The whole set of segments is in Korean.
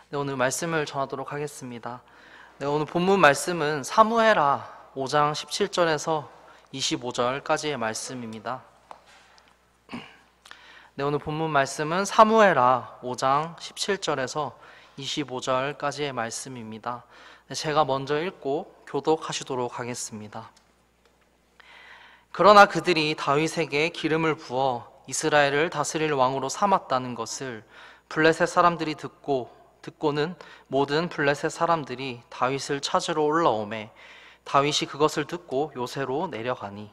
네, 오늘 말씀을 전하도록 하겠습니다. 네, 오늘 본문 말씀은 사무엘하 5장 17절에서 25절까지의 말씀입니다. 네, 오늘 본문 말씀은 사무엘하 5장 17절에서 25절까지의 말씀입니다. 네, 제가 먼저 읽고 교독하시도록 하겠습니다. 그러나 그들이 다윗에게 기름을 부어 이스라엘을 다스릴 왕으로 삼았다는 것을 블레셋 사람들이 듣고는 모든 블레셋 사람들이 다윗을 찾으러 올라오매 다윗이 그것을 듣고 요새로 내려가니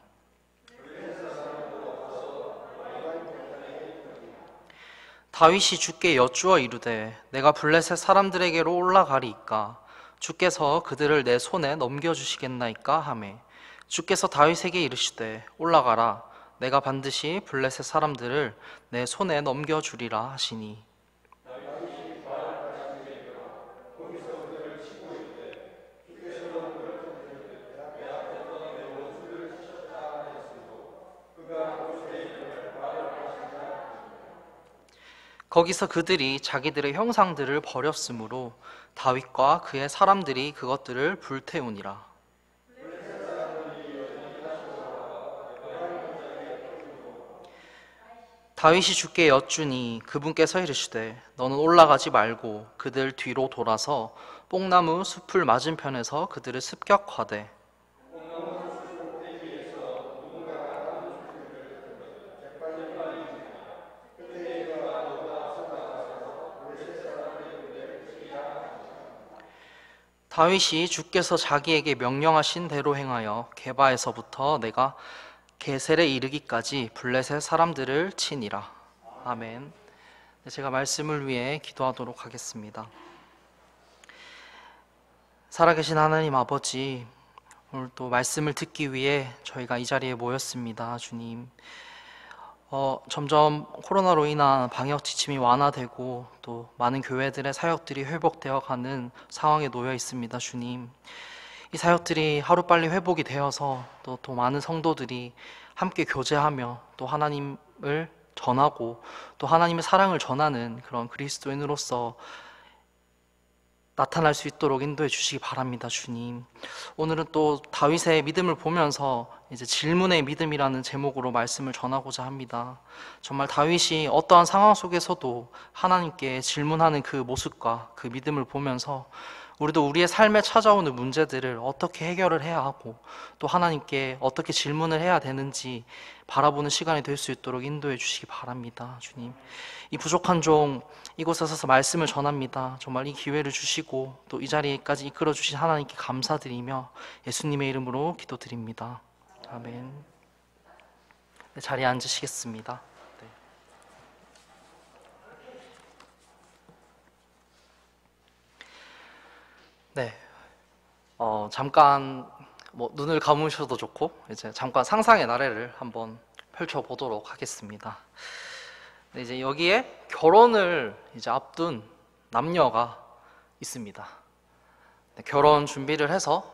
다윗이 주께 여쭈어 이르되 내가 블레셋 사람들에게로 올라가리이까 주께서 그들을 내 손에 넘겨주시겠나이까 하매 주께서 다윗에게 이르시되 올라가라 내가 반드시 블레셋 사람들을 내 손에 넘겨주리라 하시니 거기서 그들이 자기들의 형상들을 버렸으므로 다윗과 그의 사람들이 그것들을 불태우니라. 다윗이 주께 여쭈니 그분께서 이르시되 너는 올라가지 말고 그들 뒤로 돌아서 뽕나무 숲을 맞은편에서 그들을 습격하되 다윗이 주께서 자기에게 명령하신 대로 행하여 게바에서부터 내가 게셀에 이르기까지 블레셋 사람들을 치니라. 아멘. 제가 말씀을 위해 기도하도록 하겠습니다. 살아계신 하나님 아버지, 오늘 또 말씀을 듣기 위해 저희가 이 자리에 모였습니다. 주님, 점점 코로나로 인한 방역 지침이 완화되고 또 많은 교회들의 사역들이 회복되어 가는 상황에 놓여 있습니다. 주님, 이 사역들이 하루빨리 회복이 되어서 또 많은 성도들이 함께 교제하며 또 하나님을 전하고 또 하나님의 사랑을 전하는 그런 그리스도인으로서 나타날 수 있도록 인도해 주시기 바랍니다. 주님, 오늘은 또 다윗의 믿음을 보면서 이제 질문의 믿음이라는 제목으로 말씀을 전하고자 합니다. 정말 다윗이 어떠한 상황 속에서도 하나님께 질문하는 그 모습과 그 믿음을 보면서 우리도 우리의 삶에 찾아오는 문제들을 어떻게 해결을 해야 하고 또 하나님께 어떻게 질문을 해야 되는지 바라보는 시간이 될 수 있도록 인도해 주시기 바랍니다. 주님, 이 부족한 종 이곳에 서서 말씀을 전합니다. 정말 이 기회를 주시고 또 이 자리까지 이끌어 주신 하나님께 감사드리며 예수님의 이름으로 기도드립니다. 아멘. 네, 자리에 앉으시겠습니다. 네. 잠깐 눈을 감으셔도 좋고 이제 잠깐 상상의 나래를 한번 펼쳐보도록 하겠습니다. 네, 이제 여기에 결혼을 이제 앞둔 남녀가 있습니다. 네, 결혼 준비를 해서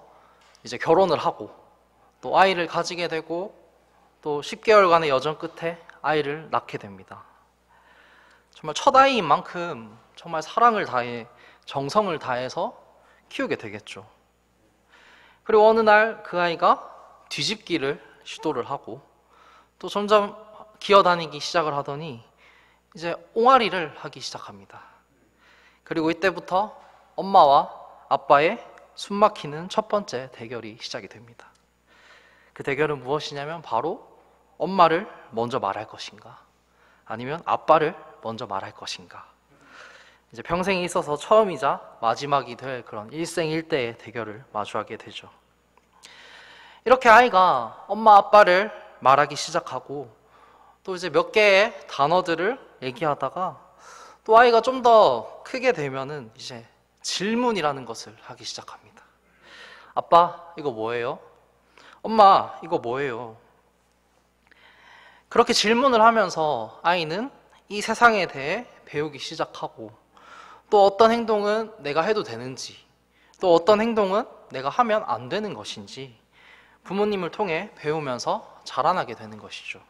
이제 결혼을 하고 또 아이를 가지게 되고 또 10개월간의 여정 끝에 아이를 낳게 됩니다. 정말 첫 아이인 만큼 정말 사랑을 다해 정성을 다해서 키우게 되겠죠. 그리고 어느 날 그 아이가 뒤집기를 시도를 하고 또 점점 기어다니기 시작을 하더니 이제 옹알이를 하기 시작합니다. 그리고 이때부터 엄마와 아빠의 숨막히는 첫 번째 대결이 시작이 됩니다. 그 대결은 무엇이냐면 바로 엄마를 먼저 말할 것인가 아니면 아빠를 먼저 말할 것인가. 이제 평생에 있어서 처음이자 마지막이 될 그런 일생일대의 대결을 마주하게 되죠. 이렇게 아이가 엄마 아빠를 말하기 시작하고 또 이제 몇 개의 단어들을 얘기하다가 또 아이가 좀 더 크게 되면은 이제 질문이라는 것을 하기 시작합니다. 아빠, 이거 뭐예요? 엄마, 이거 뭐예요? 그렇게 질문을 하면서 아이는 이 세상에 대해 배우기 시작하고 또 어떤 행동은 내가 해도 되는지 또 어떤 행동은 내가 하면 안 되는 것인지 부모님을 통해 배우면서 자라나게 되는 것이죠.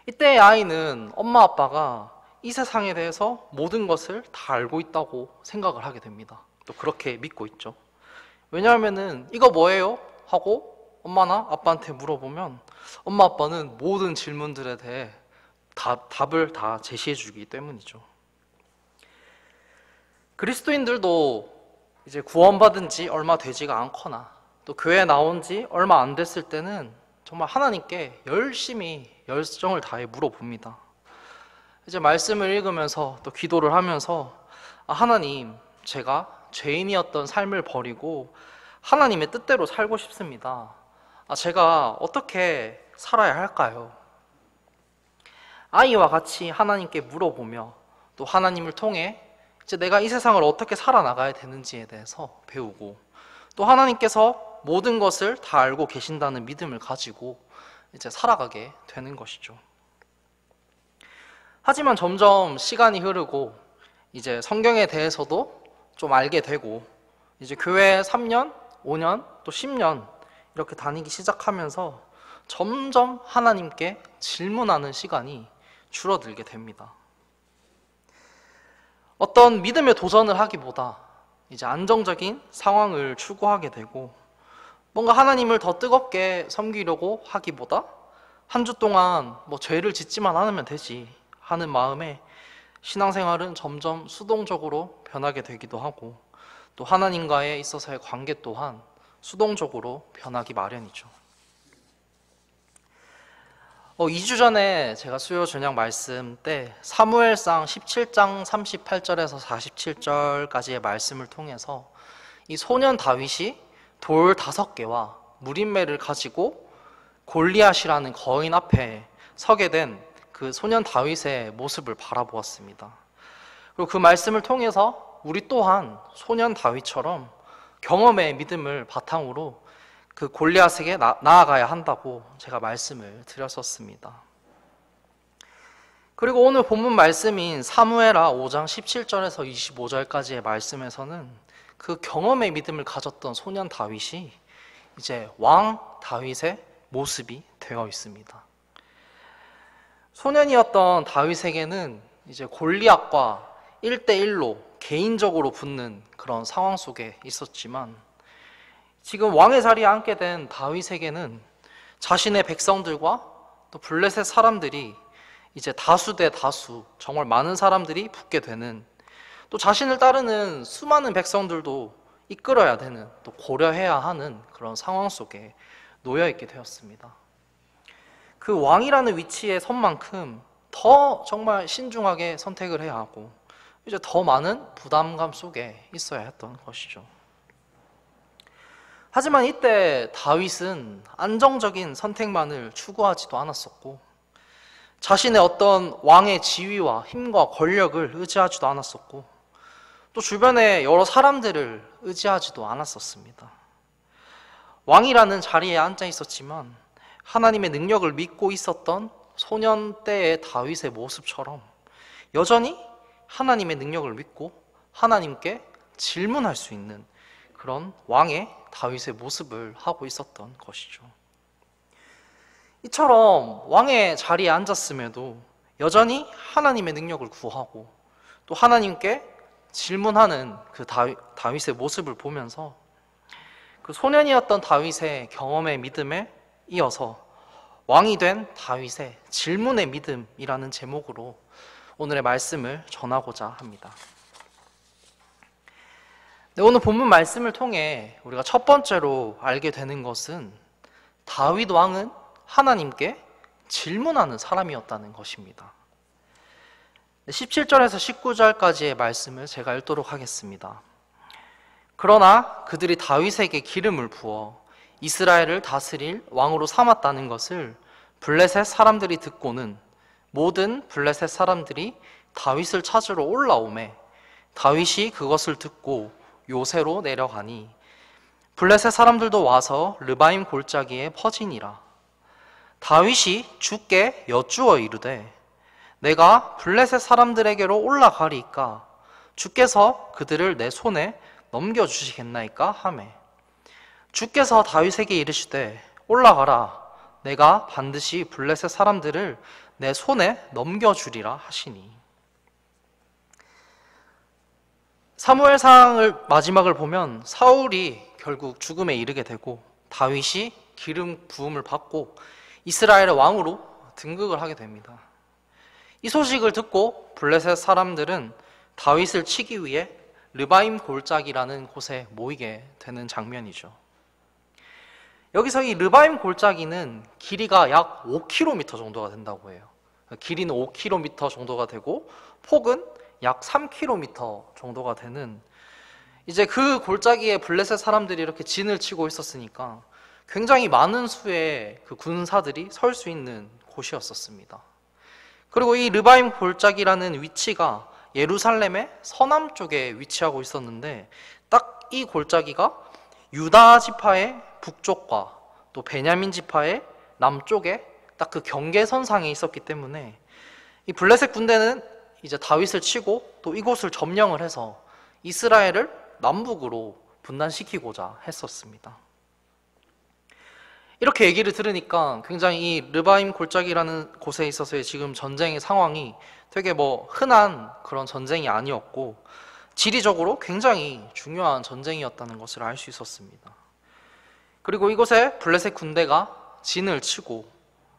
이때 아이는 엄마 아빠가 이 세상에 대해서 모든 것을 다 알고 있다고 생각을 하게 됩니다. 또 그렇게 믿고 있죠. 왜냐하면은 이거 뭐예요? 하고 엄마나 아빠한테 물어보면 엄마 아빠는 모든 질문들에 대해 답을 다 제시해 주기 때문이죠. 그리스도인들도 이제 구원받은 지 얼마 되지가 않거나 또 교회에 나온 지 얼마 안 됐을 때는 정말 하나님께 열심히 열정을 다해 물어봅니다. 이제 말씀을 읽으면서 또 기도를 하면서 하나님, 제가 죄인이었던 삶을 버리고 하나님의 뜻대로 살고 싶습니다. 제가 어떻게 살아야 할까요? 아이와 같이 하나님께 물어보며 또 하나님을 통해 이제 내가 이 세상을 어떻게 살아나가야 되는지에 대해서 배우고 또 하나님께서 모든 것을 다 알고 계신다는 믿음을 가지고 이제 살아가게 되는 것이죠. 하지만 점점 시간이 흐르고 이제 성경에 대해서도 좀 알게 되고 이제 교회에 3년, 5년, 또 10년 이렇게 다니기 시작하면서 점점 하나님께 질문하는 시간이 줄어들게 됩니다. 어떤 믿음의 도전을 하기보다 이제 안정적인 상황을 추구하게 되고 뭔가 하나님을 더 뜨겁게 섬기려고 하기보다 한 주 동안 뭐 죄를 짓지만 않으면 되지 하는 마음에 신앙생활은 점점 수동적으로 변하게 되기도 하고 또 하나님과의 있어서의 관계 또한 수동적으로 변하기 마련이죠. 2주 전에 제가 수요 저녁 말씀 때 사무엘상 17장 38절에서 47절까지의 말씀을 통해서 이 소년 다윗이 돌 5개와 무림매를 가지고 골리앗이라는 거인 앞에 서게 된 그 소년 다윗의 모습을 바라보았습니다. 그리고 그 말씀을 통해서 우리 또한 소년 다윗처럼 경험의 믿음을 바탕으로 그 골리앗에게 나아가야 한다고 제가 말씀을 드렸었습니다. 그리고 오늘 본문 말씀인 사무엘하 5장 17절에서 25절까지의 말씀에서는 그 경험의 믿음을 가졌던 소년 다윗이 이제 왕 다윗의 모습이 되어 있습니다. 소년이었던 다윗에게는 이제 골리앗과 1대1로 개인적으로 붙는 그런 상황 속에 있었지만 지금 왕의 자리에 앉게 된 다윗에게는 자신의 백성들과 또 블레셋 사람들이 이제 다수 대 다수 정말 많은 사람들이 붙게 되는 또 자신을 따르는 수많은 백성들도 이끌어야 되는 또 고려해야 하는 그런 상황 속에 놓여 있게 되었습니다. 그 왕이라는 위치에 선 만큼 더 정말 신중하게 선택을 해야 하고 이제 더 많은 부담감 속에 있어야 했던 것이죠. 하지만 이때 다윗은 안정적인 선택만을 추구하지도 않았었고 자신의 어떤 왕의 지위와 힘과 권력을 의지하지도 않았었고 또 주변에 여러 사람들을 의지하지도 않았었습니다. 왕이라는 자리에 앉아 있었지만 하나님의 능력을 믿고 있었던 소년 때의 다윗의 모습처럼 여전히 하나님의 능력을 믿고 하나님께 질문할 수 있는 그런 왕의 다윗의 모습을 하고 있었던 것이죠. 이처럼 왕의 자리에 앉았음에도 여전히 하나님의 능력을 구하고 또 하나님께 질문하는 그 다윗의 모습을 보면서 그 소년이었던 다윗의 경험의 믿음에 이어서 왕이 된 다윗의 질문의 믿음이라는 제목으로 오늘의 말씀을 전하고자 합니다. 네, 오늘 본문 말씀을 통해 우리가 첫 번째로 알게 되는 것은 다윗 왕은 하나님께 질문하는 사람이었다는 것입니다. 17절에서 19절까지의 말씀을 제가 읽도록 하겠습니다. 그러나 그들이 다윗에게 기름을 부어 이스라엘을 다스릴 왕으로 삼았다는 것을 블레셋 사람들이 듣고는 모든 블레셋 사람들이 다윗을 찾으러 올라오매 다윗이 그것을 듣고 요새로 내려가니 블레셋 사람들도 와서 르바임 골짜기에 퍼지니라. 다윗이 주께 여쭈어 이르되 내가 블레셋 사람들에게로 올라가리이까 주께서 그들을 내 손에 넘겨주시겠나이까 하매 주께서 다윗에게 이르시되 올라가라 내가 반드시 블레셋 사람들을 내 손에 넘겨주리라 하시니 사무엘상을 마지막을 보면 사울이 결국 죽음에 이르게 되고 다윗이 기름 부음을 받고 이스라엘의 왕으로 등극을 하게 됩니다. 이 소식을 듣고 블레셋 사람들은 다윗을 치기 위해 르바임 골짜기라는 곳에 모이게 되는 장면이죠. 여기서 이 르바임 골짜기는 길이가 약 5km 정도가 된다고 해요. 길이는 5km 정도가 되고 폭은 약 3km 정도가 되는, 이제 그 골짜기에 블레셋 사람들이 이렇게 진을 치고 있었으니까 굉장히 많은 수의 그 군사들이 설 수 있는 곳이었었습니다. 그리고 이 르바임 골짜기라는 위치가 예루살렘의 서남 쪽에 위치하고 있었는데, 딱 이 골짜기가 유다 지파의 북쪽과 또 베냐민 지파의 남쪽에 딱 그 경계선상에 있었기 때문에 이 블레셋 군대는 이제 다윗을 치고 또 이곳을 점령을 해서 이스라엘을 남북으로 분단시키고자 했었습니다. 이렇게 얘기를 들으니까 굉장히 이 르바임 골짜기라는 곳에 있어서의 지금 전쟁의 상황이 되게 흔한 그런 전쟁이 아니었고 지리적으로 굉장히 중요한 전쟁이었다는 것을 알 수 있었습니다. 그리고 이곳에 블레셋 군대가 진을 치고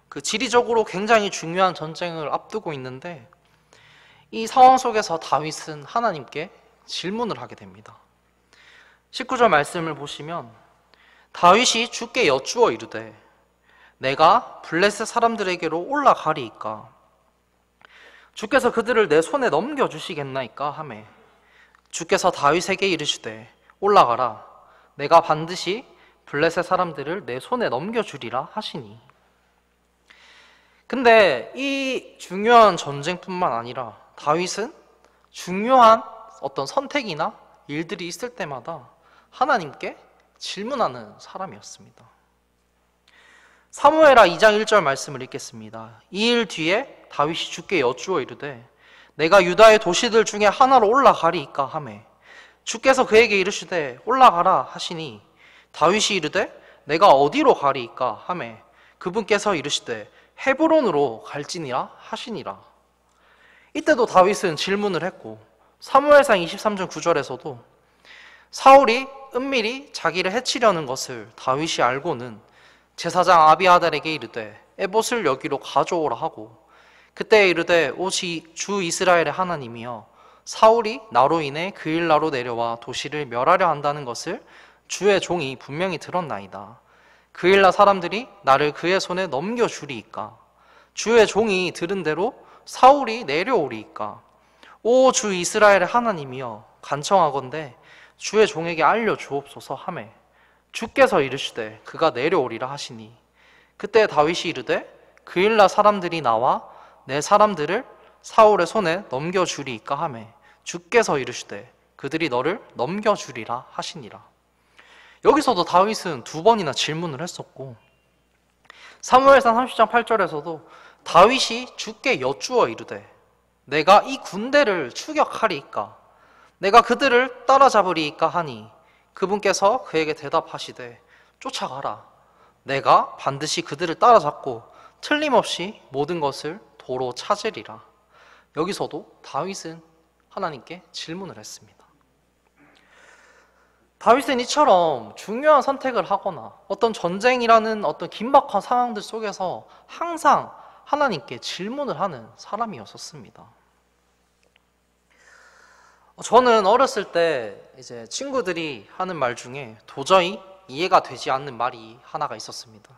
그 지리적으로 굉장히 중요한 전쟁을 앞두고 있는데, 이 상황 속에서 다윗은 하나님께 질문을 하게 됩니다. 19절 말씀을 보시면 다윗이 주께 여쭈어 이르되 내가 블레셋 사람들에게로 올라가리이까 주께서 그들을 내 손에 넘겨주시겠나이까 하매 주께서 다윗에게 이르시되 올라가라 내가 반드시 블레셋 사람들을 내 손에 넘겨주리라 하시니. 근데 이 중요한 전쟁뿐만 아니라 다윗은 중요한 어떤 선택이나 일들이 있을 때마다 하나님께 질문하는 사람이었습니다. 사무엘하 2장 1절 말씀을 읽겠습니다. 이 일 뒤에 다윗이 주께 여쭈어 이르되 내가 유다의 도시들 중에 하나로 올라가리이까 하매 주께서 그에게 이르시되 올라가라 하시니 다윗이 이르되 내가 어디로 가리이까 하매 그분께서 이르시되 헤브론으로 갈지니라 하시니라. 이때도 다윗은 질문을 했고 사무엘상 23장 9절에서도 사울이 은밀히 자기를 해치려는 것을 다윗이 알고는 제사장 아비아달에게 이르되 에봇을 여기로 가져오라 하고 그때 이르되 오 주 이스라엘의 하나님이여 사울이 나로 인해 그 일나로 내려와 도시를 멸하려 한다는 것을 주의 종이 분명히 들었나이다. 그 일나 사람들이 나를 그의 손에 넘겨주리이까 주의 종이 들은 대로 사울이 내려오리이까 오 주 이스라엘의 하나님이여 간청하건대 주의 종에게 알려주옵소서 하매 주께서 이르시되 그가 내려오리라 하시니 그때 다윗이 이르되 그 일나 사람들이 나와 내 사람들을 사울의 손에 넘겨주리이까 하매 주께서 이르시되 그들이 너를 넘겨주리라 하시니라. 여기서도 다윗은 2번이나 질문을 했었고 사무엘상 30장 8절에서도 다윗이 주께 여쭈어 이르되 내가 이 군대를 추격하리이까 내가 그들을 따라잡으리이까 하니 그분께서 그에게 대답하시되 쫓아가라 내가 반드시 그들을 따라잡고 틀림없이 모든 것을 도로 찾으리라. 여기서도 다윗은 하나님께 질문을 했습니다. 다윗은 이처럼 중요한 선택을 하거나 어떤 전쟁이라는 어떤 긴박한 상황들 속에서 항상 하나님께 질문을 하는 사람이었습니다. 저는 어렸을 때 이제 친구들이 하는 말 중에 도저히 이해가 되지 않는 말이 하나가 있었습니다.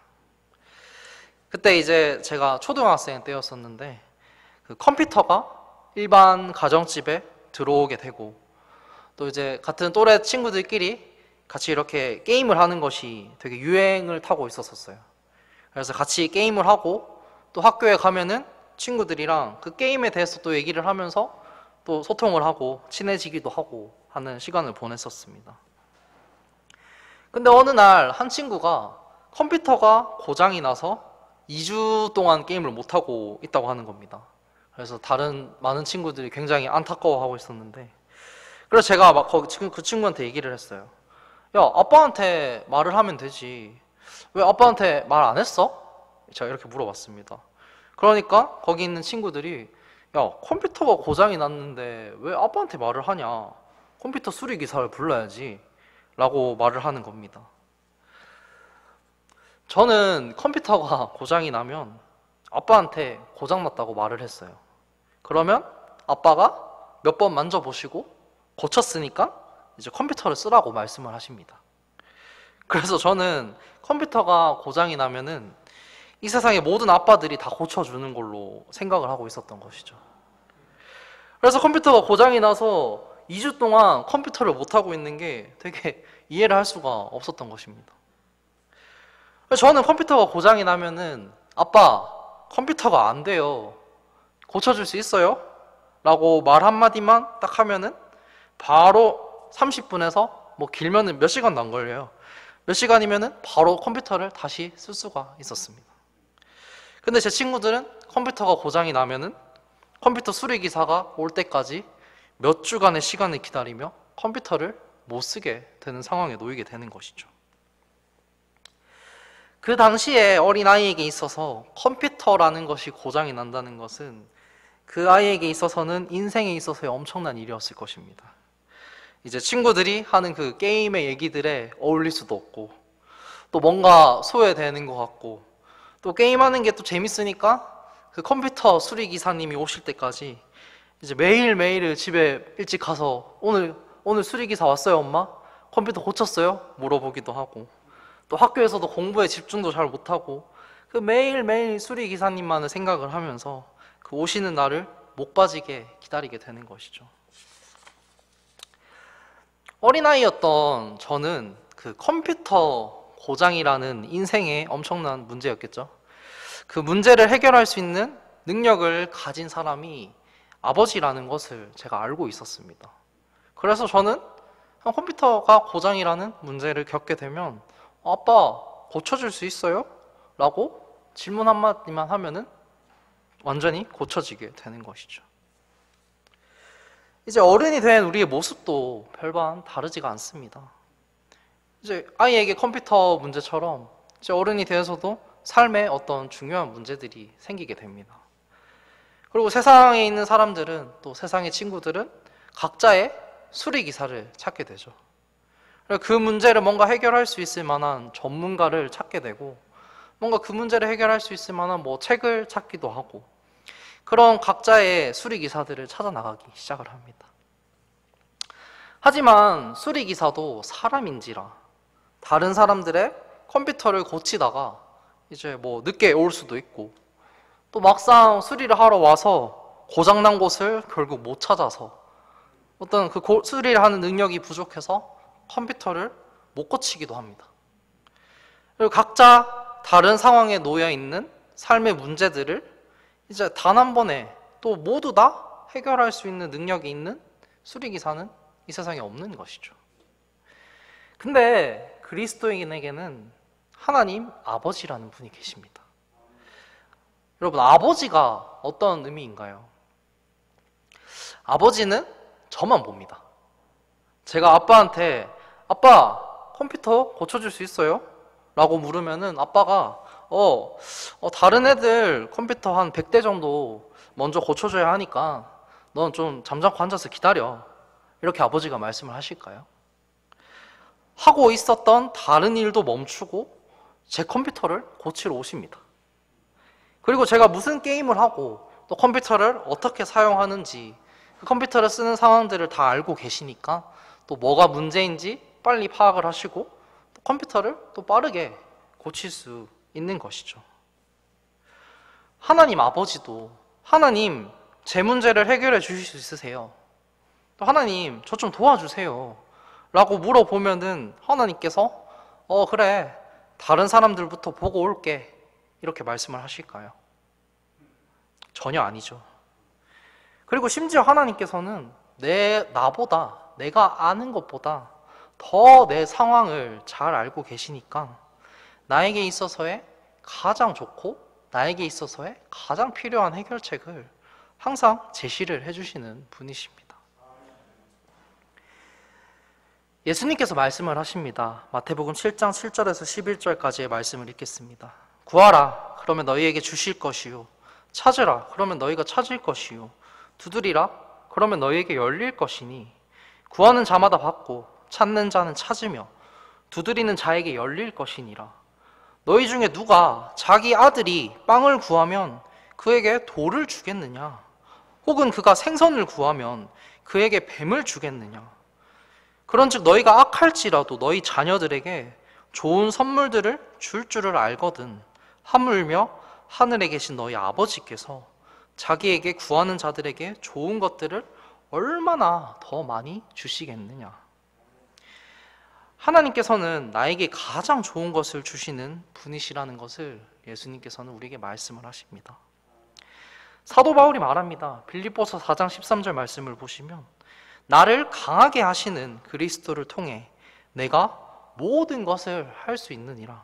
그때 이제 제가 초등학생 때였었는데 그 컴퓨터가 일반 가정집에 들어오게 되고 또 이제 같은 또래 친구들끼리 같이 이렇게 게임을 하는 것이 되게 유행을 타고 있었어요. 그래서 같이 게임을 하고 또 학교에 가면은 친구들이랑 그 게임에 대해서 또 얘기를 하면서 또 소통을 하고 친해지기도 하고 하는 시간을 보냈었습니다. 근데 어느 날 한 친구가 컴퓨터가 고장이 나서 2주 동안 게임을 못하고 있다고 하는 겁니다. 그래서 다른 많은 친구들이 굉장히 안타까워하고 있었는데 그래서 제가 막 그 친구한테 얘기를 했어요. 야, 아빠한테 말을 하면 되지. 왜 아빠한테 말 안 했어? 제가 이렇게 물어봤습니다. 그러니까 거기 있는 친구들이 야, 컴퓨터가 고장이 났는데 왜 아빠한테 말을 하냐? 컴퓨터 수리기사를 불러야지 라고 말을 하는 겁니다. 저는 컴퓨터가 고장이 나면 아빠한테 고장났다고 말을 했어요. 그러면 아빠가 몇 번 만져보시고 고쳤으니까 이제 컴퓨터를 쓰라고 말씀을 하십니다. 그래서 저는 컴퓨터가 고장이 나면은 이 세상의 모든 아빠들이 다 고쳐주는 걸로 생각을 하고 있었던 것이죠. 그래서 컴퓨터가 고장이 나서 2주 동안 컴퓨터를 못하고 있는 게 되게 이해를 할 수가 없었던 것입니다. 그래서 저는 컴퓨터가 고장이 나면은 아빠, 컴퓨터가 안 돼요. 고쳐줄 수 있어요? 라고 말 한마디만 딱 하면은 바로 30분에서 뭐 길면은 몇 시간도 안 걸려요. 몇 시간이면은 바로 컴퓨터를 다시 쓸 수가 있었습니다. 근데 제 친구들은 컴퓨터가 고장이 나면은 컴퓨터 수리기사가 올 때까지 몇 주간의 시간을 기다리며 컴퓨터를 못 쓰게 되는 상황에 놓이게 되는 것이죠. 그 당시에 어린아이에게 있어서 컴퓨터라는 것이 고장이 난다는 것은 그 아이에게 있어서는 인생에 있어서의 엄청난 일이었을 것입니다. 이제 친구들이 하는 그 게임의 얘기들에 어울릴 수도 없고, 또 뭔가 소외되는 것 같고, 또 게임하는 게 또 재밌으니까 그 컴퓨터 수리기사님이 오실 때까지 이제 매일매일 집에 일찍 가서 오늘 수리기사 왔어요, 엄마? 컴퓨터 고쳤어요? 물어보기도 하고, 또 학교에서도 공부에 집중도 잘 못하고 그 매일매일 수리기사님만을 생각을 하면서 그 오시는 날을 목 빠지게 기다리게 되는 것이죠. 어린아이였던 저는 그 컴퓨터 고장이라는 인생의 엄청난 문제였겠죠. 그 문제를 해결할 수 있는 능력을 가진 사람이 아버지라는 것을 제가 알고 있었습니다. 그래서 저는 컴퓨터가 고장이라는 문제를 겪게 되면 아빠, 고쳐줄 수 있어요? 라고 질문 한마디만 하면은 완전히 고쳐지게 되는 것이죠. 이제 어른이 된 우리의 모습도 별반 다르지가 않습니다. 이제 아이에게 컴퓨터 문제처럼 이제 어른이 되어서도 삶에 어떤 중요한 문제들이 생기게 됩니다. 그리고 세상에 있는 사람들은, 또 세상의 친구들은 각자의 수리기사를 찾게 되죠. 그 문제를 뭔가 해결할 수 있을 만한 전문가를 찾게 되고, 뭔가 그 문제를 해결할 수 있을 만한 뭐 책을 찾기도 하고, 그런 각자의 수리기사들을 찾아 나가기 시작을 합니다. 하지만 수리기사도 사람인지라 다른 사람들의 컴퓨터를 고치다가 이제 뭐 늦게 올 수도 있고, 또 막상 수리를 하러 와서 고장난 곳을 결국 못 찾아서 어떤 그 수리를 하는 능력이 부족해서 컴퓨터를 못 고치기도 합니다. 그리고 각자 다른 상황에 놓여 있는 삶의 문제들을 이제 단 한 번에 또 모두 다 해결할 수 있는 능력이 있는 수리기사는 이 세상에 없는 것이죠. 근데 그리스도인에게는 하나님 아버지라는 분이 계십니다. 여러분, 아버지가 어떤 의미인가요? 아버지는 저만 봅니다. 제가 아빠한테 아빠, 컴퓨터 고쳐줄 수 있어요? 라고 물으면은 아빠가 다른 애들 컴퓨터 한 100대 정도 먼저 고쳐줘야 하니까 넌 좀 잠잠고 앉아서 기다려. 이렇게 아버지가 말씀을 하실까요? 하고 있었던 다른 일도 멈추고 제 컴퓨터를 고치러 오십니다. 그리고 제가 무슨 게임을 하고 또 컴퓨터를 어떻게 사용하는지 그 컴퓨터를 쓰는 상황들을 다 알고 계시니까 또 뭐가 문제인지 빨리 파악을 하시고 또 컴퓨터를 또 빠르게 고칠 수 있는 것이죠. 하나님 아버지도 하나님 제 문제를 해결해 주실 수 있으세요? 또 하나님 저 좀 도와주세요 라고 물어보면은 하나님께서 그래 다른 사람들부터 보고 올게 이렇게 말씀을 하실까요? 전혀 아니죠. 그리고 심지어 하나님께서는 나보다 내가 아는 것보다 더 내 상황을 잘 알고 계시니까 나에게 있어서의 가장 좋고 나에게 있어서의 가장 필요한 해결책을 항상 제시를 해주시는 분이십니다. 예수님께서 말씀을 하십니다. 마태복음 7장 7절에서 11절까지의 말씀을 읽겠습니다. 구하라 그러면 너희에게 주실 것이요 찾으라 그러면 너희가 찾을 것이요 두드리라 그러면 너희에게 열릴 것이니 구하는 자마다 받고 찾는 자는 찾으며 두드리는 자에게 열릴 것이니라. 너희 중에 누가 자기 아들이 빵을 구하면 그에게 돌을 주겠느냐? 혹은 그가 생선을 구하면 그에게 뱀을 주겠느냐? 그런즉 너희가 악할지라도 너희 자녀들에게 좋은 선물들을 줄 줄을 알거든 하물며 하늘에 계신 너희 아버지께서 자기에게 구하는 자들에게 좋은 것들을 얼마나 더 많이 주시겠느냐. 하나님께서는 나에게 가장 좋은 것을 주시는 분이시라는 것을 예수님께서는 우리에게 말씀을 하십니다. 사도 바울이 말합니다. 빌립보서 4장 13절 말씀을 보시면 나를 강하게 하시는 그리스도를 통해 내가 모든 것을 할 수 있느니라.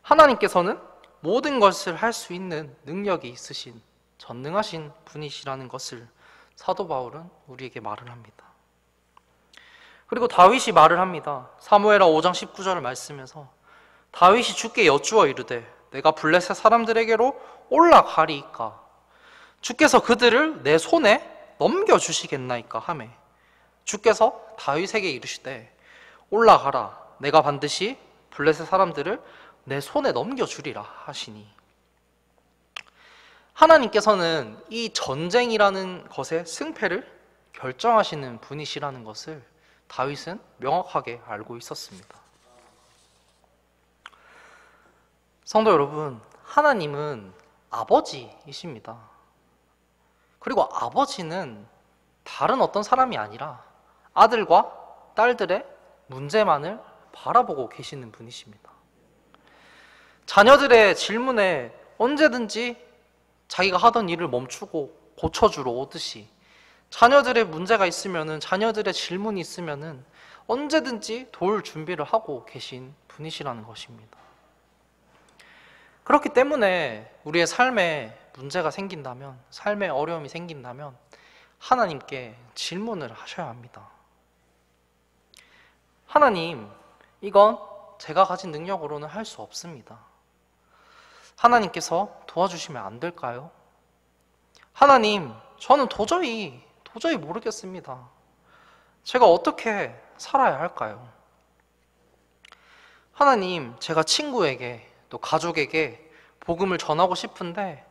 하나님께서는 모든 것을 할 수 있는 능력이 있으신 전능하신 분이시라는 것을 사도 바울은 우리에게 말을 합니다. 그리고 다윗이 말을 합니다. 사무엘하 5장 19절을 말씀에서 다윗이 주께 여쭈어 이르되 내가 블레셋 사람들에게로 올라가리이까 주께서 그들을 내 손에 넘겨주시겠나이까 하매 주께서 다윗에게 이르시되 올라가라 내가 반드시 블레셋 사람들을 내 손에 넘겨주리라 하시니 하나님께서는 이 전쟁이라는 것의 승패를 결정하시는 분이시라는 것을 다윗은 명확하게 알고 있었습니다. 성도 여러분, 하나님은 아버지이십니다. 그리고 아버지는 다른 어떤 사람이 아니라 아들과 딸들의 문제만을 바라보고 계시는 분이십니다. 자녀들의 질문에 언제든지 자기가 하던 일을 멈추고 고쳐주러 오듯이 자녀들의 문제가 있으면은 자녀들의 질문이 있으면은 언제든지 도울 준비를 하고 계신 분이시라는 것입니다. 그렇기 때문에 우리의 삶에 문제가 생긴다면, 삶에 어려움이 생긴다면 하나님께 질문을 하셔야 합니다. 하나님, 이건 제가 가진 능력으로는 할 수 없습니다. 하나님께서 도와주시면 안 될까요? 하나님, 저는 도저히 모르겠습니다. 제가 어떻게 살아야 할까요? 하나님, 제가 친구에게 또 가족에게 복음을 전하고 싶은데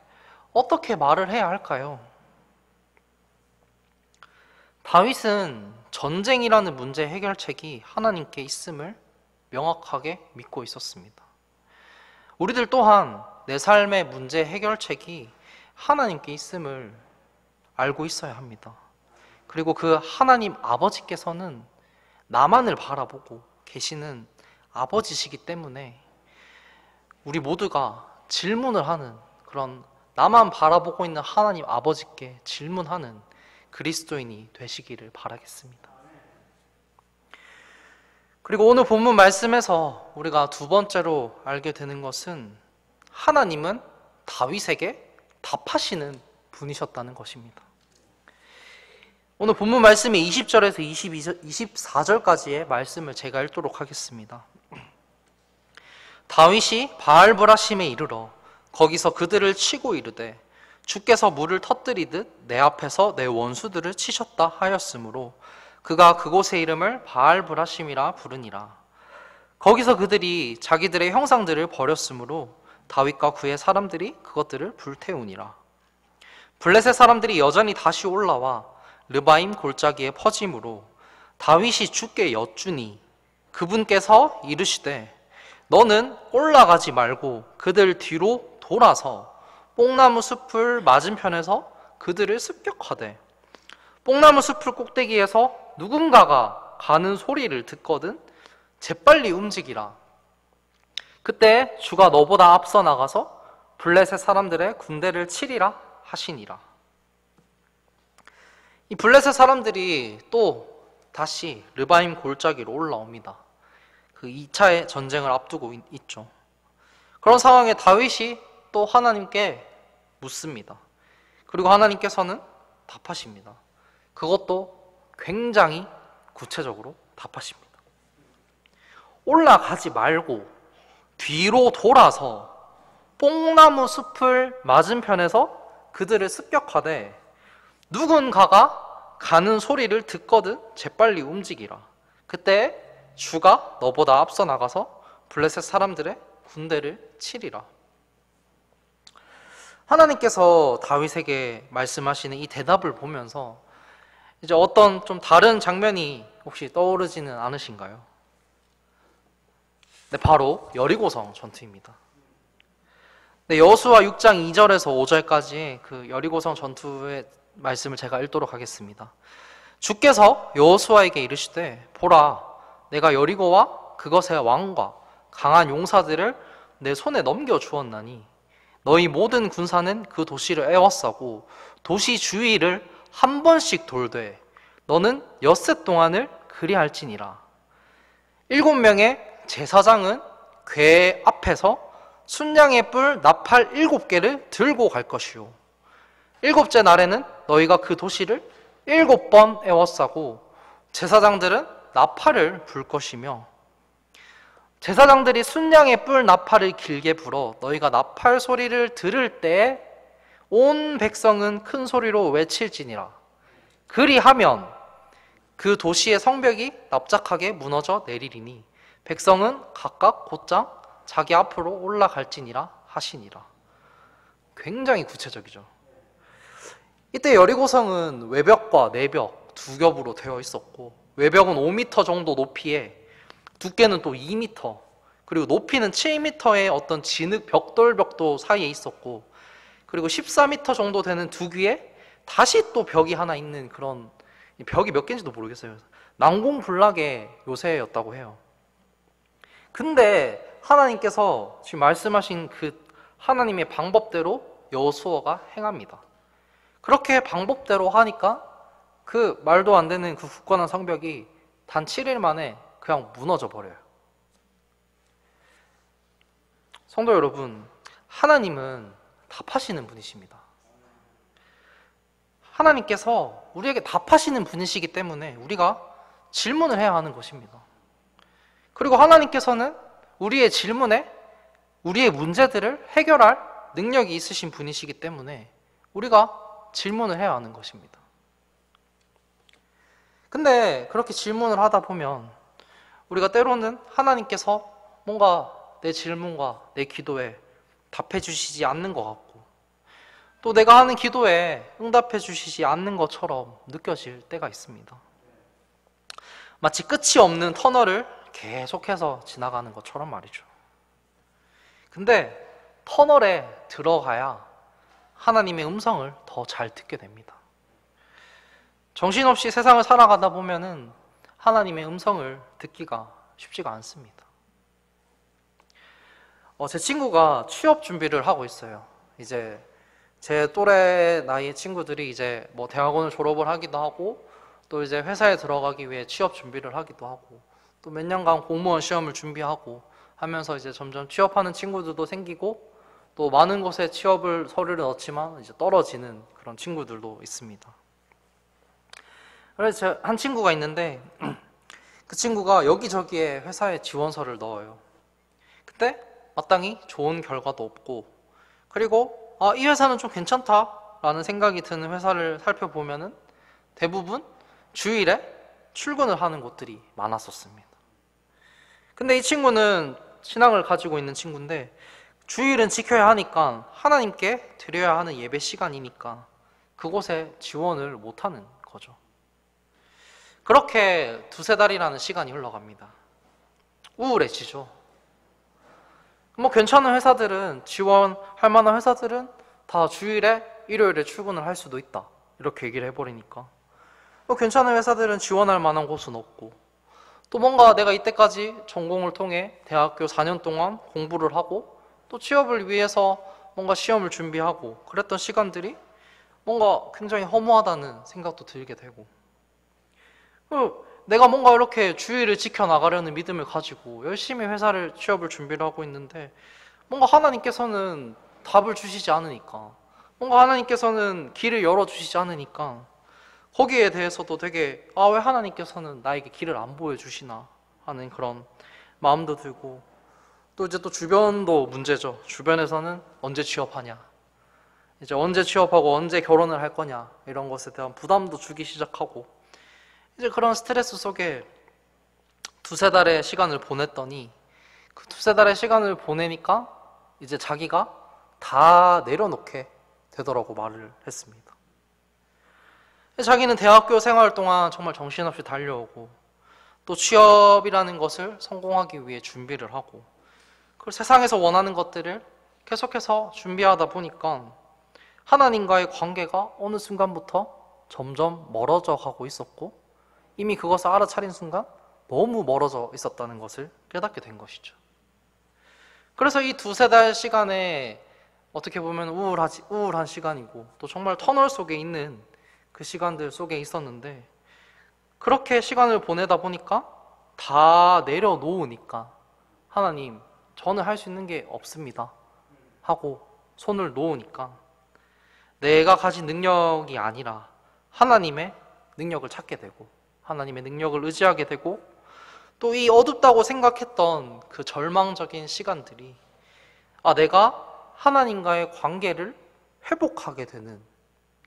어떻게 말을 해야 할까요? 다윗은 전쟁이라는 문제 해결책이 하나님께 있음을 명확하게 믿고 있었습니다. 우리들 또한 내 삶의 문제 해결책이 하나님께 있음을 알고 있어야 합니다. 그리고 그 하나님 아버지께서는 나만을 바라보고 계시는 아버지시기 때문에 우리 모두가 질문을 하는 그런 나만 바라보고 있는 하나님 아버지께 질문하는 그리스도인이 되시기를 바라겠습니다. 그리고 오늘 본문 말씀에서 우리가 두 번째로 알게 되는 것은 하나님은 다윗에게 답하시는 분이셨다는 것입니다. 오늘 본문 말씀이 20절에서 24절까지의 말씀을 제가 읽도록 하겠습니다. 다윗이 바알브라심에 이르러 거기서 그들을 치고 이르되 주께서 물을 터뜨리듯 내 앞에서 내 원수들을 치셨다 하였으므로 그가 그곳의 이름을 바알브라심이라 부르니라. 거기서 그들이 자기들의 형상들을 버렸으므로 다윗과 그의 사람들이 그것들을 불태우니라. 블레셋 사람들이 여전히 다시 올라와 르바임 골짜기에 퍼짐으로 다윗이 주께 여쭈니 그분께서 이르시되 너는 올라가지 말고 그들 뒤로 돌아서 뽕나무 숲을 맞은편에서 그들을 습격하되 뽕나무 숲을 꼭대기에서 누군가가 가는 소리를 듣거든 재빨리 움직이라. 그때 주가 너보다 앞서 나가서 블레셋 사람들의 군대를 치리라 하시니라. 이 블레셋 사람들이 또 다시 르바임 골짜기로 올라옵니다. 그 2차의 전쟁을 앞두고 있죠. 그런 상황에 다윗이 또 하나님께 묻습니다. 그리고 하나님께서는 답하십니다. 그것도 굉장히 구체적으로 답하십니다. 올라가지 말고 뒤로 돌아서 뽕나무 숲을 맞은편에서 그들을 습격하되 누군가가 가는 소리를 듣거든 재빨리 움직이라. 그때 주가 너보다 앞서 나가서 블레셋 사람들의 군대를 치리라. 하나님께서 다윗에게 말씀하시는 이 대답을 보면서 이제 어떤 좀 다른 장면이 혹시 떠오르지는 않으신가요? 네, 바로 여리고성 전투입니다. 네, 여호수아 6장 2절에서 5절까지 그 여리고성 전투의 말씀을 제가 읽도록 하겠습니다. 주께서 여호수아에게 이르시되 보라, 내가 여리고와 그것의 왕과 강한 용사들을 내 손에 넘겨 주었나니 너희 모든 군사는 그 도시를 에워싸고 도시 주위를 한 번씩 돌되 너는 엿새 동안을 그리할지니라. 7명의 제사장은 궤 앞에서 순양의 뿔 나팔 7개를 들고 갈 것이요 7째 날에는 너희가 그 도시를 7번 에워싸고 제사장들은 나팔을 불 것이며 제사장들이 순양의 뿔 나팔을 길게 불어 너희가 나팔 소리를 들을 때에 온 백성은 큰 소리로 외칠지니라. 그리하면 그 도시의 성벽이 납작하게 무너져 내리리니 백성은 각각 곧장 자기 앞으로 올라갈지니라 하시니라. 굉장히 구체적이죠. 이때 여리고성은 외벽과 내벽 두 겹으로 되어 있었고 외벽은 5m 정도 높이에 두께는 또 2m 그리고 높이는 7m의 어떤 진흙 벽돌 사이에 있었고 그리고 14m 정도 되는 두 귀에 다시 또 벽이 하나 있는 그런 벽이 몇 개인지도 모르겠어요. 난공불락의 요새였다고 해요. 근데 하나님께서 지금 말씀하신 그 하나님의 방법대로 여호수아가 행합니다. 그렇게 방법대로 하니까 그 말도 안 되는 그 굳건한 성벽이 단 7일 만에 그냥 무너져 버려요. 성도 여러분, 하나님은 답하시는 분이십니다. 하나님께서 우리에게 답하시는 분이시기 때문에 우리가 질문을 해야 하는 것입니다. 그리고 하나님께서는 우리의 질문에 우리의 문제들을 해결할 능력이 있으신 분이시기 때문에 우리가 질문을 해야 하는 것입니다. 근데 그렇게 질문을 하다 보면 우리가 때로는 하나님께서 뭔가 내 질문과 내 기도에 답해 주시지 않는 것 같고 또 내가 하는 기도에 응답해 주시지 않는 것처럼 느껴질 때가 있습니다. 마치 끝이 없는 터널을 계속해서 지나가는 것처럼 말이죠. 근데 터널에 들어가야 하나님의 음성을 더 잘 듣게 됩니다. 정신없이 세상을 살아가다 보면은 하나님의 음성을 듣기가 쉽지가 않습니다. 제 친구가 취업 준비를 하고 있어요. 이제 제 또래 나이의 친구들이 이제 뭐 대학원을 졸업을 하기도 하고 또 이제 회사에 들어가기 위해 취업 준비를 하기도 하고 또 몇 년간 공무원 시험을 준비하고 하면서 이제 점점 취업하는 친구들도 생기고 또 많은 곳에 취업을 서류를 넣지만 이제 떨어지는 그런 친구들도 있습니다. 그래서 한 친구가 있는데 그 친구가 여기저기에 회사에 지원서를 넣어요. 근데 마땅히 좋은 결과도 없고 그리고 이 회사는 좀 괜찮다라는 생각이 드는 회사를 살펴보면은 대부분 주일에 출근을 하는 곳들이 많았었습니다. 근데 이 친구는 신앙을 가지고 있는 친구인데 주일은 지켜야 하니까 하나님께 드려야 하는 예배 시간이니까 그곳에 지원을 못하는 거죠. 그렇게 두세 달이라는 시간이 흘러갑니다. 우울해지죠. 뭐 괜찮은 회사들은 지원할 만한 회사들은 다 주일에 일요일에 출근을 할 수도 있다 이렇게 얘기를 해버리니까 뭐 괜찮은 회사들은 지원할 만한 곳은 없고 또 뭔가 내가 이때까지 전공을 통해 대학교 4년 동안 공부를 하고 또 취업을 위해서 뭔가 시험을 준비하고 그랬던 시간들이 뭔가 굉장히 허무하다는 생각도 들게 되고 내가 뭔가 이렇게 주의를 지켜나가려는 믿음을 가지고 열심히 회사를 취업을 준비를 하고 있는데 뭔가 하나님께서는 답을 주시지 않으니까 뭔가 하나님께서는 길을 열어주시지 않으니까 거기에 대해서도 되게 왜 하나님께서는 나에게 길을 안 보여주시나 하는 그런 마음도 들고 또 이제 또 주변도 문제죠. 주변에서는 언제 취업하냐 이제 언제 취업하고 언제 결혼을 할 거냐 이런 것에 대한 부담도 주기 시작하고 이제 그런 스트레스 속에 두세 달의 시간을 보냈더니 그 두세 달의 시간을 보내니까 이제 자기가 다 내려놓게 되더라고 말을 했습니다. 자기는 대학교 생활 동안 정말 정신없이 달려오고 또 취업이라는 것을 성공하기 위해 준비를 하고 그 세상에서 원하는 것들을 계속해서 준비하다 보니까 하나님과의 관계가 어느 순간부터 점점 멀어져 가고 있었고 이미 그것을 알아차린 순간 너무 멀어져 있었다는 것을 깨닫게 된 것이죠. 그래서 이 두세 달 시간에 어떻게 보면 우울한 시간이고 또 정말 터널 속에 있는 그 시간들 속에 있었는데 그렇게 시간을 보내다 보니까 다 내려놓으니까 하나님, 저는 할 수 있는 게 없습니다 하고 손을 놓으니까 내가 가진 능력이 아니라 하나님의 능력을 찾게 되고 하나님의 능력을 의지하게 되고 또 이 어둡다고 생각했던 그 절망적인 시간들이 내가 하나님과의 관계를 회복하게 되는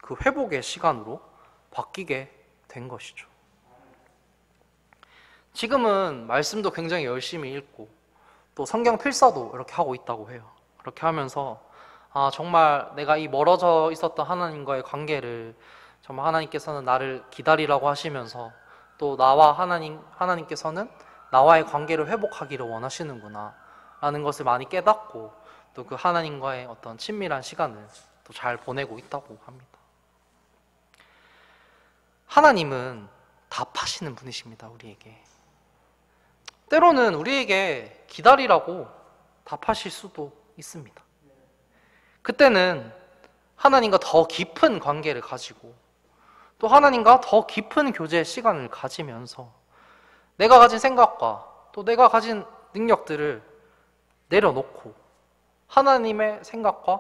그 회복의 시간으로 바뀌게 된 것이죠. 지금은 말씀도 굉장히 열심히 읽고 또 성경 필사도 이렇게 하고 있다고 해요. 그렇게 하면서 정말 내가 이 멀어져 있었던 하나님과의 관계를 정말 하나님께서는 나를 기다리라고 하시면서 또 나와 하나님께서는 나와의 관계를 회복하기를 원하시는구나 라는 것을 많이 깨닫고 또 그 하나님과의 어떤 친밀한 시간을 또 잘 보내고 있다고 합니다. 하나님은 답하시는 분이십니다. 우리에게 때로는 우리에게 기다리라고 답하실 수도 있습니다. 그때는 하나님과 더 깊은 관계를 가지고 또 하나님과 더 깊은 교제의 시간을 가지면서 내가 가진 생각과 또 내가 가진 능력들을 내려놓고 하나님의 생각과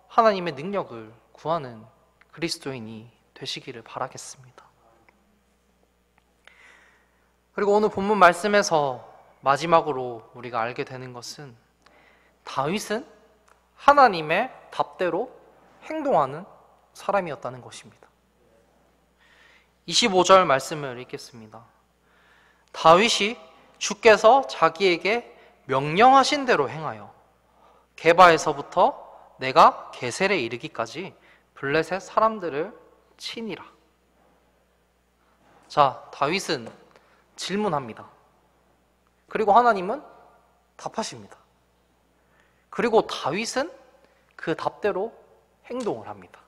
하나님의 능력을 구하는 그리스도인이 되시기를 바라겠습니다. 그리고 오늘 본문 말씀에서 마지막으로 우리가 알게 되는 것은 다윗은 하나님의 답대로 행동하는 사람이었다는 것입니다. 25절 말씀을 읽겠습니다. 다윗이 주께서 자기에게 명령하신 대로 행하여 게바에서부터 내가 게셀에 이르기까지 블레셋 사람들을 치니라. 자, 다윗은 질문합니다. 그리고 하나님은 답하십니다. 그리고 다윗은 그 답대로 행동을 합니다.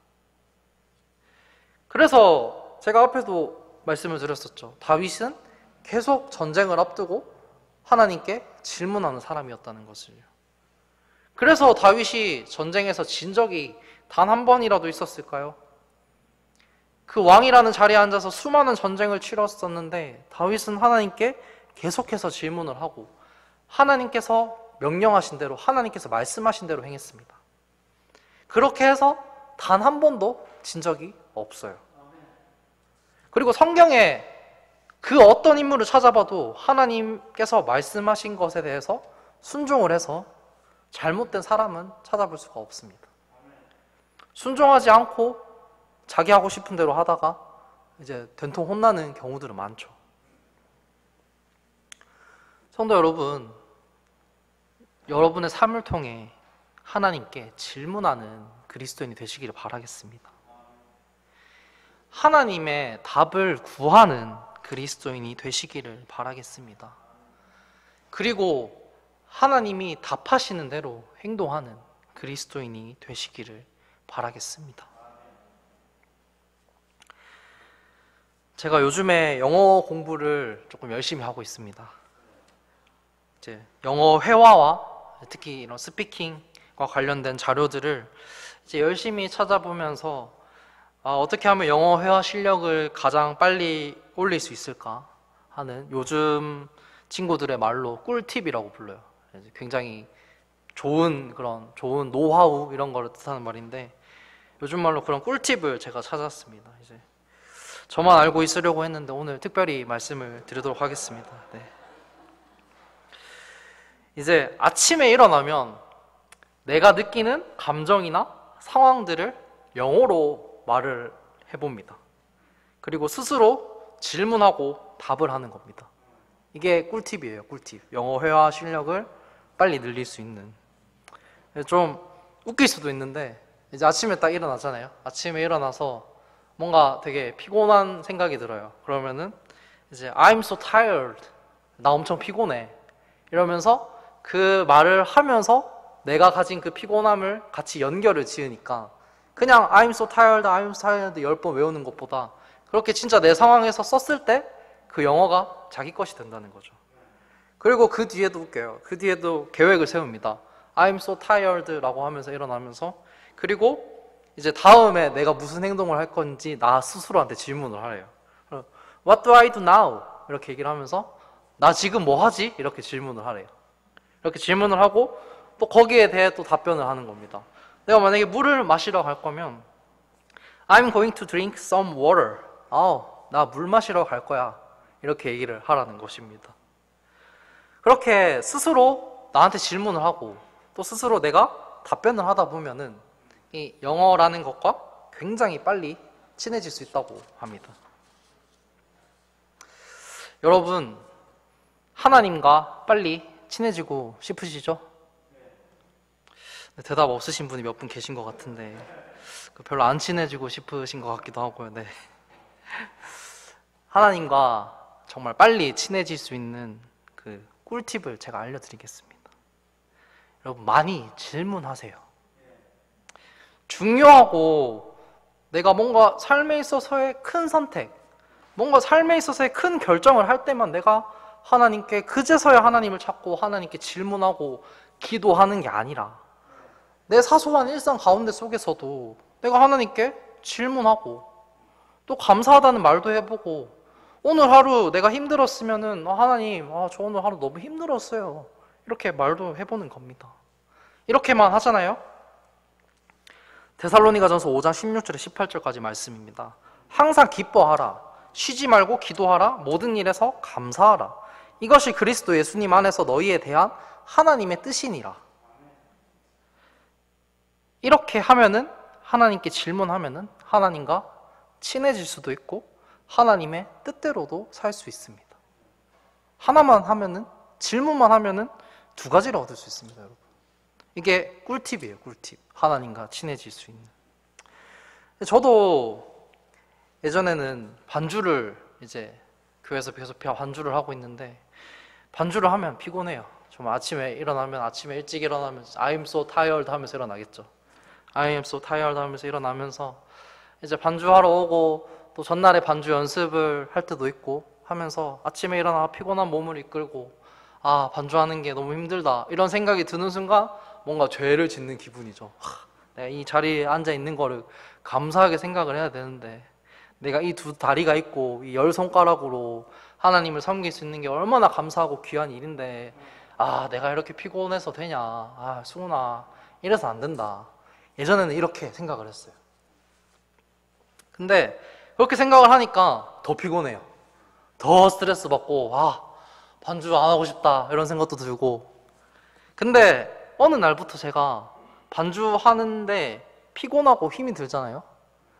그래서 제가 앞에도 말씀을 드렸었죠. 다윗은 계속 전쟁을 앞두고 하나님께 질문하는 사람이었다는 것을. 그래서 다윗이 전쟁에서 진 적이 단 한 번이라도 있었을까요? 그 왕이라는 자리에 앉아서 수많은 전쟁을 치렀었는데 다윗은 하나님께 계속해서 질문을 하고 하나님께서 명령하신 대로 하나님께서 말씀하신 대로 행했습니다. 그렇게 해서 단 한 번도 진 적이 없어요. 그리고 성경에 그 어떤 인물을 찾아봐도 하나님께서 말씀하신 것에 대해서 순종을 해서 잘못된 사람은 찾아볼 수가 없습니다. 순종하지 않고 자기 하고 싶은 대로 하다가 이제 된통 혼나는 경우들은 많죠. 성도 여러분, 여러분의 삶을 통해 하나님께 질문하는 그리스도인이 되시기를 바라겠습니다. 하나님의 답을 구하는 그리스도인이 되시기를 바라겠습니다. 그리고 하나님이 답하시는 대로 행동하는 그리스도인이 되시기를 바라겠습니다. 제가 요즘에 영어 공부를 조금 열심히 하고 있습니다. 이제 영어 회화와 특히 이런 스피킹과 관련된 자료들을 이제 열심히 찾아보면서 어떻게 하면 영어 회화 실력을 가장 빨리 올릴 수 있을까 하는 요즘 친구들의 말로 꿀팁이라고 불러요. 굉장히 좋은 노하우 이런 거를 뜻하는 말인데 요즘 말로 그런 꿀팁을 제가 찾았습니다. 이제 저만 알고 있으려고 했는데 오늘 특별히 말씀을 드리도록 하겠습니다. 네. 이제 아침에 일어나면 내가 느끼는 감정이나 상황들을 영어로 말을 해봅니다. 그리고 스스로 질문하고 답을 하는 겁니다. 이게 꿀팁이에요, 꿀팁. 영어 회화 실력을 빨리 늘릴 수 있는. 좀 웃길 수도 있는데, 이제 아침에 딱 일어나잖아요. 아침에 일어나서 뭔가 되게 피곤한 생각이 들어요. 그러면은 이제 I'm so tired. 나 엄청 피곤해. 이러면서 그 말을 하면서 내가 가진 그 피곤함을 같이 연결을 지으니까 그냥 I'm so tired, I'm so tired 10번 외우는 것보다 그렇게 진짜 내 상황에서 썼을 때 그 영어가 자기 것이 된다는 거죠. 그리고 그 뒤에도 웃겨요. 그 뒤에도 계획을 세웁니다. I'm so tired 라고 하면서 일어나면서, 그리고 이제 다음에 내가 무슨 행동을 할 건지 나 스스로한테 질문을 하래요. What do I do now? 이렇게 얘기를 하면서 나 지금 뭐 하지? 이렇게 질문을 하래요. 이렇게 질문을 하고 또 거기에 대해 또 답변을 하는 겁니다. 내가 만약에 물을 마시러 갈 거면 I'm going to drink some water. 나 물 마시러 갈 거야. 이렇게 얘기를 하라는 것입니다. 그렇게 스스로 나한테 질문을 하고 또 스스로 내가 답변을 하다 보면은 이 영어라는 것과 굉장히 빨리 친해질 수 있다고 합니다. 여러분, 하나님과 빨리 친해지고 싶으시죠? 대답 없으신 분이 몇 분 계신 것 같은데 별로 안 친해지고 싶으신 것 같기도 하고요. 네. 하나님과 정말 빨리 친해질 수 있는 그 꿀팁을 제가 알려드리겠습니다. 여러분, 많이 질문하세요. 중요하고 내가 뭔가 삶에 있어서의 큰 선택, 뭔가 삶에 있어서의 큰 결정을 할 때만 내가 하나님께 그제서야 하나님을 찾고 하나님께 질문하고 기도하는 게 아니라 내 사소한 일상 가운데 속에서도 내가 하나님께 질문하고 또 감사하다는 말도 해보고, 오늘 하루 내가 힘들었으면은 하나님, 저 오늘 하루 너무 힘들었어요. 이렇게 말도 해보는 겁니다. 이렇게만 하잖아요. 데살로니가전서 5장 16절에 18절까지 말씀입니다. 항상 기뻐하라. 쉬지 말고 기도하라. 모든 일에서 감사하라. 이것이 그리스도 예수님 안에서 너희에 대한 하나님의 뜻이니라. 이렇게 하면은, 하나님께 질문하면은 하나님과 친해질 수도 있고 하나님의 뜻대로도 살 수 있습니다. 하나만 하면은, 질문만 하면은 두 가지를 얻을 수 있습니다, 여러분. 이게 꿀팁이에요, 꿀팁. 하나님과 친해질 수 있는. 저도 예전에는 반주를 이제 교회에서 계속 반주를 하고 있는데, 반주를 하면 피곤해요. 정말 아침에 일찍 일어나면 I'm so tired 하면서 일어나겠죠. I am so tired 하면서 일어나면서 이제 반주하러 오고 또 전날에 반주 연습을 할 때도 있고 하면서 아침에 일어나 피곤한 몸을 이끌고 반주하는 게 너무 힘들다 이런 생각이 드는 순간 뭔가 죄를 짓는 기분이죠. 내가 이 자리에 앉아 있는 거를 감사하게 생각을 해야 되는데 내가 이 두 다리가 있고 이 10손가락으로 하나님을 섬길 수 있는 게 얼마나 감사하고 귀한 일인데 내가 이렇게 피곤해서 되냐, 수훈아 이래서 안 된다. 예전에는 이렇게 생각을 했어요. 근데 그렇게 생각을 하니까 더 피곤해요. 더 스트레스 받고 반주 안 하고 싶다 이런 생각도 들고. 근데 어느 날부터 제가 반주하는데 피곤하고 힘이 들잖아요.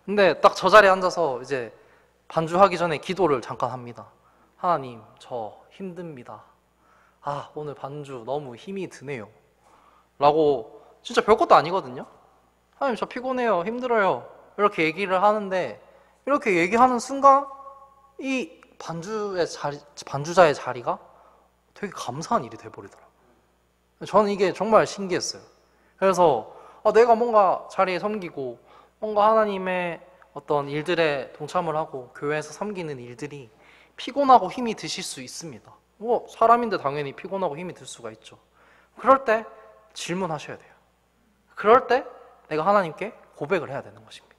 근데 딱 저 자리에 앉아서 이제 반주하기 전에 기도를 잠깐 합니다. 하나님, 저 힘듭니다. 오늘 반주 너무 힘이 드네요 라고, 진짜 별것도 아니거든요. 하나님, 저 피곤해요, 힘들어요 이렇게 얘기를 하는데, 이렇게 얘기하는 순간 이 반주자의 자리가 되게 감사한 일이 돼버리더라고요. 저는 이게 정말 신기했어요. 그래서 내가 뭔가 자리에 섬기고 뭔가 하나님의 어떤 일들에 동참을 하고 교회에서 섬기는 일들이 피곤하고 힘이 드실 수 있습니다. 사람인데 당연히 피곤하고 힘이 들 수가 있죠. 그럴 때 질문하셔야 돼요. 그럴 때 내가 하나님께 고백을 해야 되는 것입니다.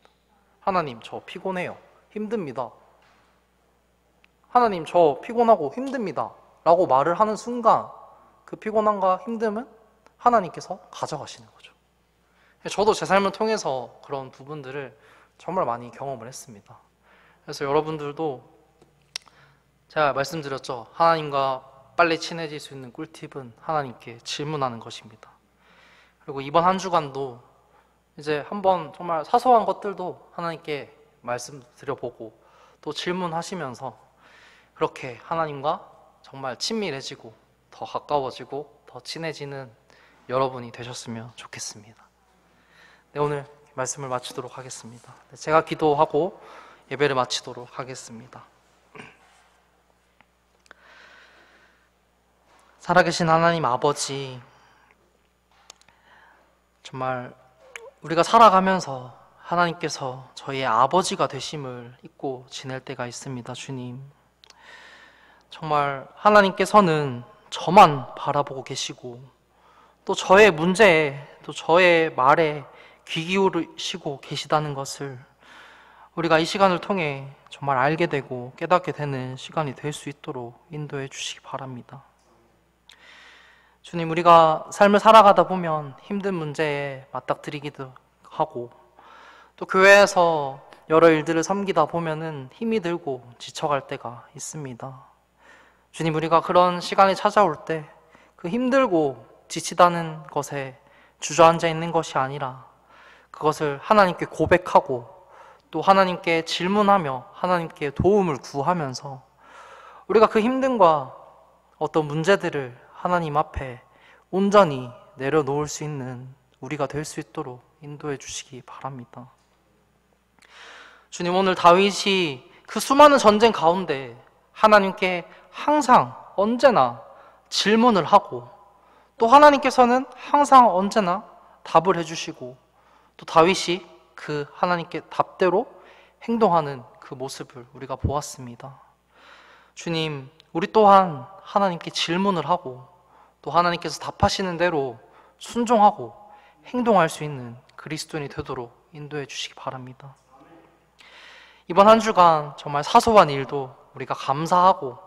하나님, 저 피곤해요. 힘듭니다. 하나님, 저 피곤하고 힘듭니다. 라고 말을 하는 순간 그 피곤함과 힘듦은 하나님께서 가져가시는 거죠. 저도 제 삶을 통해서 그런 부분들을 정말 많이 경험을 했습니다. 그래서 여러분들도 제가 말씀드렸죠. 하나님과 빨리 친해질 수 있는 꿀팁은 하나님께 질문하는 것입니다. 그리고 이번 한 주간도 이제 한번 정말 사소한 것들도 하나님께 말씀드려보고 또 질문하시면서 그렇게 하나님과 정말 친밀해지고 더 가까워지고 더 친해지는 여러분이 되셨으면 좋겠습니다. 네, 오늘 말씀을 마치도록 하겠습니다. 네, 제가 기도하고 예배를 마치도록 하겠습니다. 살아계신 하나님 아버지, 정말 우리가 살아가면서 하나님께서 저희의 아버지가 되심을 잊고 지낼 때가 있습니다. 주님, 정말 하나님께서는 저만 바라보고 계시고 또 저의 문제에 또 저의 말에 귀 기울이시고 계시다는 것을 우리가 이 시간을 통해 정말 알게 되고 깨닫게 되는 시간이 될 수 있도록 인도해 주시기 바랍니다. 주님, 우리가 삶을 살아가다 보면 힘든 문제에 맞닥뜨리기도 하고 또 교회에서 여러 일들을 섬기다 보면은 힘이 들고 지쳐갈 때가 있습니다. 주님, 우리가 그런 시간이 찾아올 때 그 힘들고 지치다는 것에 주저앉아 있는 것이 아니라 그것을 하나님께 고백하고 또 하나님께 질문하며 하나님께 도움을 구하면서 우리가 그 힘듦과 어떤 문제들을 하나님 앞에 온전히 내려놓을 수 있는 우리가 될 수 있도록 인도해 주시기 바랍니다. 주님, 오늘 다윗이 그 수많은 전쟁 가운데 하나님께 항상 언제나 질문을 하고 또 하나님께서는 항상 언제나 답을 해주시고 또 다윗이 그 하나님께 답대로 행동하는 그 모습을 우리가 보았습니다. 주님, 우리 또한 하나님께 질문을 하고 또 하나님께서 답하시는 대로 순종하고 행동할 수 있는 그리스도인이 되도록 인도해 주시기 바랍니다. 이번 한 주간 정말 사소한 일도 우리가 감사하고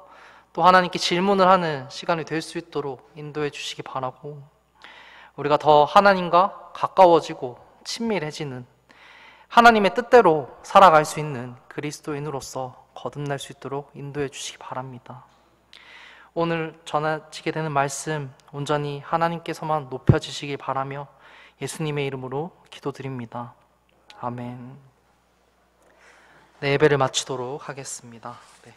또 하나님께 질문을 하는 시간이 될 수 있도록 인도해 주시기 바라고 우리가 더 하나님과 가까워지고 친밀해지는 하나님의 뜻대로 살아갈 수 있는 그리스도인으로서 거듭날 수 있도록 인도해 주시기 바랍니다. 오늘 전해지게 되는 말씀 온전히 하나님께서만 높여지시길 바라며 예수님의 이름으로 기도드립니다. 아멘. 네, 예배를 마치도록 하겠습니다. 네.